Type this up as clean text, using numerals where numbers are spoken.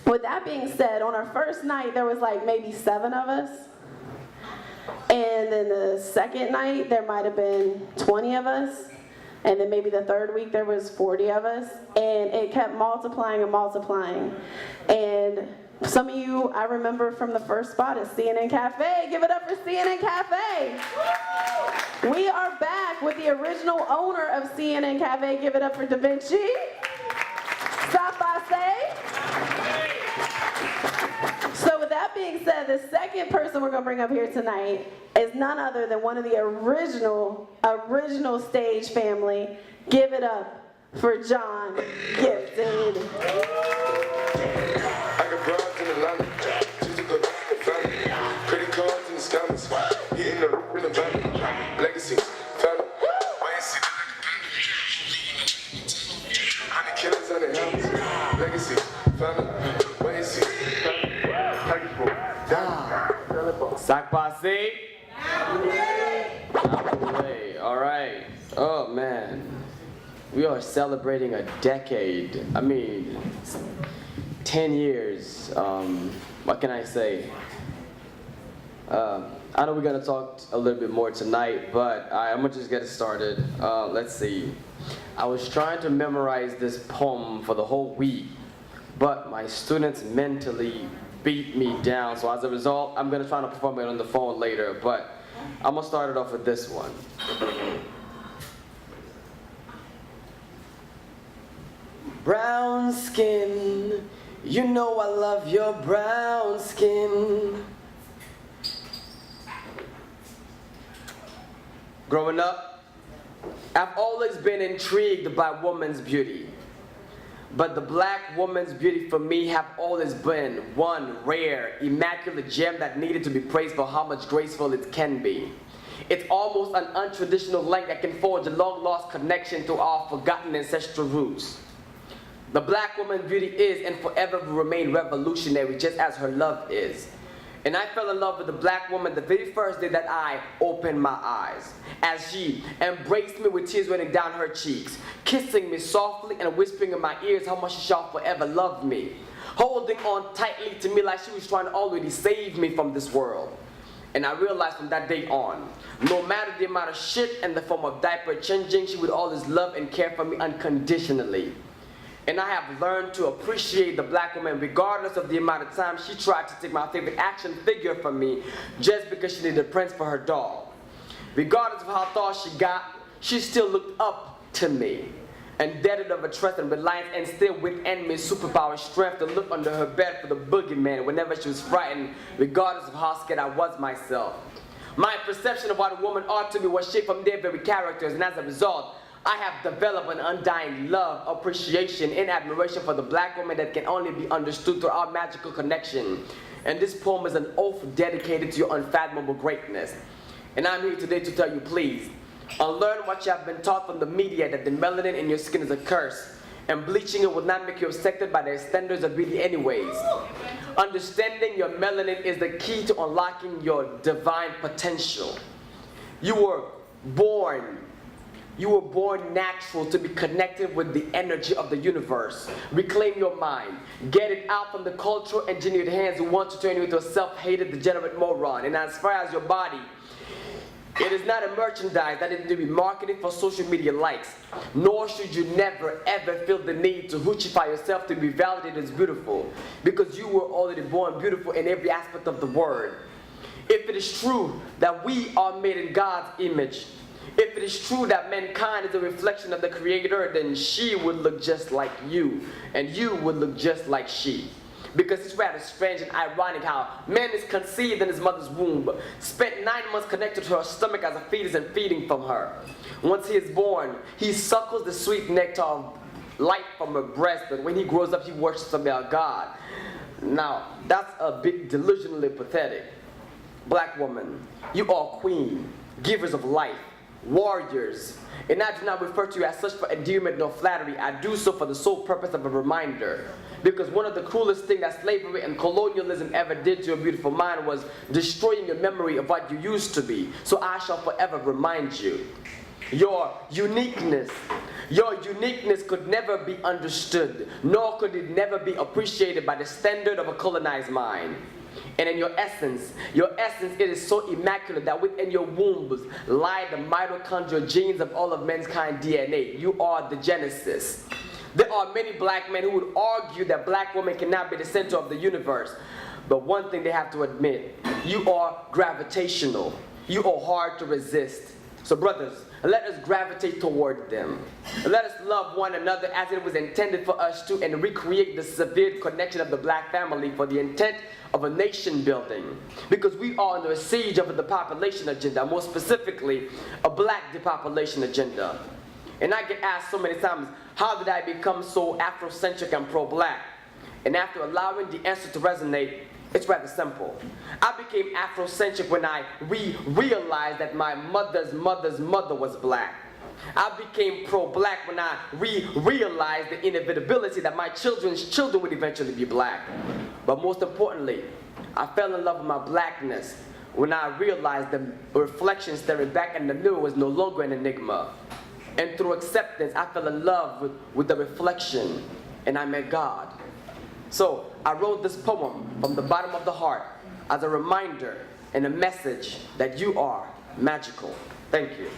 With that being said, on our first night, there was like maybe 7 of us. And then the second night, there might have been 20 of us. And then maybe the third week, there was 40 of us. And it kept multiplying and multiplying. And some of you, I remember from the first spot at CNN Cafe. Give it up for CNN Cafe. We are back with the original owner of CNN Cafe. Give it up for Da Vinci. Stop by, say. So with that being said, the second person we're going to bring up here tonight is none other than one of the original stage family. Give it up for John Gifted. I got broads in Atlanta, she's a good family. Credit cards in the scammers, hitting the van. Legacy, family. Why you see the 100 killers on the house. Legacy, family. Why you see Sac Passe. Out the way. All right. Oh man, we are celebrating a decade. I mean, 10 years. What can I say? I know we're gonna talk a little bit more tonight, but I'm gonna just get it started. Let's see. I was trying to memorize this poem for the whole week, but my students mentally beat me down. So as a result, I'm gonna try to perform it on the phone later, but I'm gonna start it off with this one. Brown skin, you know I love your brown skin. Growing up, I've always been intrigued by woman's beauty. But the black woman's beauty for me have always been one rare, immaculate gem that needed to be praised for how much graceful it can be. It's almost an untraditional link that can forge a long-lost connection to our forgotten ancestral roots. The black woman's beauty is and forever will remain revolutionary, just as her love is. And I fell in love with the black woman the very first day that I opened my eyes, as she embraced me with tears running down her cheeks, kissing me softly and whispering in my ears how much she shall forever love me, holding on tightly to me like she was trying to already save me from this world. And I realized from that day on, no matter the amount of shit and the form of diaper changing, she would always love and care for me unconditionally. And I have learned to appreciate the black woman regardless of the amount of time she tried to take my favorite action figure from me just because she needed a prince for her doll. Regardless of how tall she got, she still looked up to me, indebted of her trust and reliance, and still within me superpower strength to look under her bed for the boogeyman whenever she was frightened, regardless of how scared I was myself. My perception of what a woman ought to be was shaped from their very characters, and as a result, I have developed an undying love, appreciation, and admiration for the black woman that can only be understood through our magical connection. And this poem is an oath dedicated to your unfathomable greatness. And I'm here today to tell you, please, unlearn what you have been taught from the media, that the melanin in your skin is a curse, and bleaching it will not make you accepted by their standards of beauty anyways. Understanding your melanin is the key to unlocking your divine potential. You were born natural to be connected with the energy of the universe. Reclaim your mind. Get it out from the cultural engineered hands who want to turn you into a self-hated, degenerate moron. And as far as your body, it is not a merchandise that needs to be marketed for social media likes. Nor should you never ever feel the need to hoochify yourself to be validated as beautiful, because you were already born beautiful in every aspect of the word. If it is true that we are made in God's image, if it is true that mankind is a reflection of the Creator, then she would look just like you, and you would look just like she. Because it's rather strange and ironic how man is conceived in his mother's womb, spent 9 months connected to her stomach as a fetus and feeding from her. Once he is born, he suckles the sweet nectar of life from her breast, but when he grows up, he worships a male god. Now, that's a bit delusionally pathetic. Black woman, you are queen, givers of life, warriors, and I do not refer to you as such for endearment nor flattery. I do so for the sole purpose of a reminder. Because one of the cruelest things that slavery and colonialism ever did to your beautiful mind was destroying your memory of what you used to be. So I shall forever remind you. Your uniqueness, Your uniqueness could never be understood, nor could it never be appreciated by the standard of a colonized mind. And in your essence, it is so immaculate that within your wombs lie the mitochondrial genes of all of mankind DNA. You are the genesis. There are many black men who would argue that black women cannot be the center of the universe. But one thing they have to admit, you are gravitational. You are hard to resist. So brothers, let us gravitate toward them. Let us love one another as it was intended for us to, and recreate the severed connection of the black family for the intent of a nation building. Because we are under a siege of the population agenda, more specifically, a black depopulation agenda. And I get asked so many times, how did I become so Afrocentric and pro-black? And after allowing the answer to resonate, it's rather simple. I became Afrocentric when I realized that my mother's mother's mother was black. I became pro-black when I realized the inevitability that my children's children would eventually be black. But most importantly, I fell in love with my blackness when I realized the reflection staring back in the mirror was no longer an enigma. And through acceptance, I fell in love with the reflection, and I met God. So I wrote this poem from the bottom of the heart as a reminder and a message that you are magical. Thank you.